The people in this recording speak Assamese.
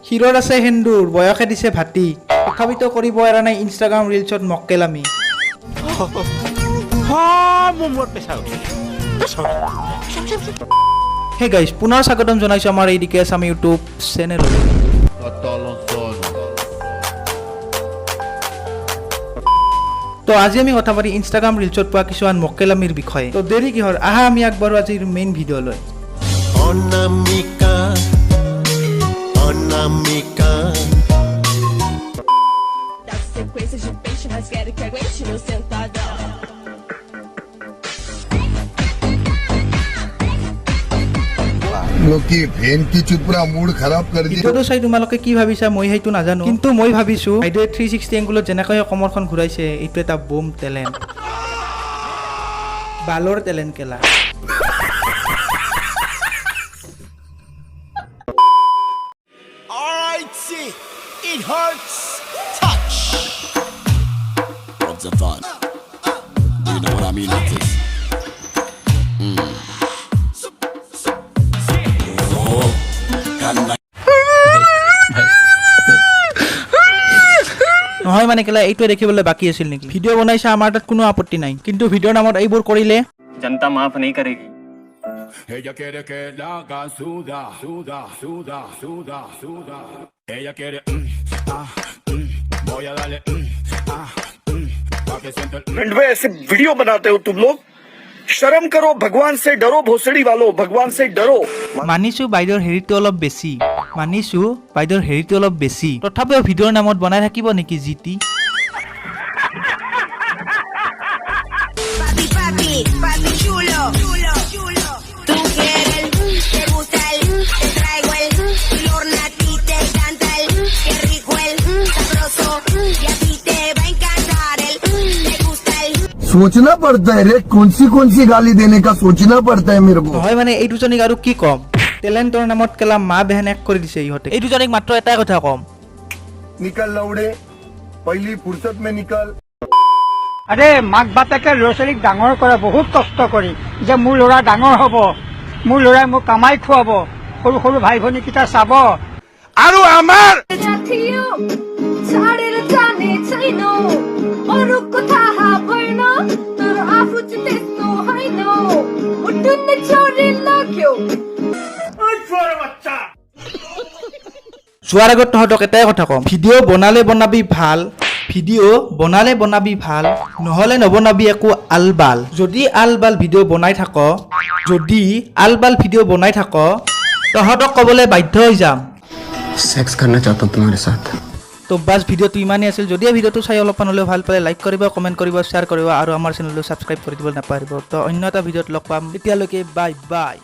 হিৰৰ আছে সেন্দুৰ বয়সে দিছে ভাতি তথাপিতো কৰিব এৰা নাই ইনষ্টাগ্ৰাম ৰিলছত মক্কেলামি হে গাইজ পুনৰ স্বাগতম জনাইছো আমাৰ এইদিকে আমি ইউটিউব চেনেললৈ তো আজি আমি কথা পাতি ইনষ্টাগ্ৰাম ৰিলছত পোৱা কিছুমান মক্কেলামিৰ বিষয়ে তো দেৰি কিহৰ আহা আমি আগবাঢ়ো আজিৰ মেইন ভিডিঅ'লৈ मूड खराब कर दिया ভিডিঅ'টো চাই তোমালোকে কি ভাবিছা মই সেইটো নাজানো কিন্তু মই ভাবিছো আইডিয়া 360 এংগুলত যেনেকৈ কমৰখন ঘূৰাইছে এইটো এটা বুম টেলেন্ট বালৰ টেলেন্ট কেলা Alright, see, it hurts. Touch. What's the fun? Do you know what I mean? It is. নহয় মানে কেলা এইটো দেখিবলৈ বাকি আছিল নেকি ভিডিঅ' বনাইছা আমাৰ তাত কোনো আপত্তি নাই কিন্তু ভিডিঅ'ৰ নামত এইবোৰ কৰিলে জনতা মাফ নাই কৰেগি Ella quiere que la hagan suda, suda, suda, suda, suda. Ella quiere, voy a darle, pa' que sienta el. में ऐसे वीडियो बनाते हो तुम लोग शर्म करो भगवान से डरो भोसड़ी वालों भगवान से डरो মানিছো বাইদেউৰ হেৰিটো অলপ বেছি তথাপিও ভিডিঅ'ৰ নামত বনাই থাকিব নেকি জিটি सोचना पड़ता है रे कौन सी गाली देने का सोचना पड़ता है मेरे को হয় মানে এই দুজনীক আৰু কি কম টেলেন্টৰ নামত কেলা মা বেহেন এক কৰি দিছে ইহঁতে এই দুজনীক মাত্ৰ এটাই কথা কম निकल लौड़े पहली फुर्सत में निकल আৰে মাক বাপেকে ল'ৰা ছোৱালীক ডাঙৰ কৰে বহুত কষ্ট কৰি যে মোৰ ল'ৰা ডাঙৰ হ'ব মোৰ ল'ৰাই মোক কামাই খুৱাব সৰু সৰু ভাই ভনী কিটা চাব आरु अमर যোৱাৰ আগত তহঁতক এটাই কথা কম ভিডিঅ' বনালে বনাবি ভাল নহ'লে নবনাবি একো আলবাল যদি আলবাল ভিডিঅ' বনাই থাক তহঁতক ক'বলৈ বাধ্য হৈ যাম सेक्स करना चाहता हूँ तुम्हारे साथ তো বাছ ভিডিঅ'টো ইমানেই আছিল যদি ভিডিঅ'টো চাই অলপমান হ'লেও ভাল পালে লাইক কৰিব কমেণ্ট কৰিব শ্বেয়াৰ কৰিব আৰু আমাৰ চেনেলটো ছাবস্ক্ৰাইব কৰি দিব নাপাহৰিব তো অন্য এটা ভিডিঅ'ত লগ পাম তেতিয়ালৈকে বাই বাই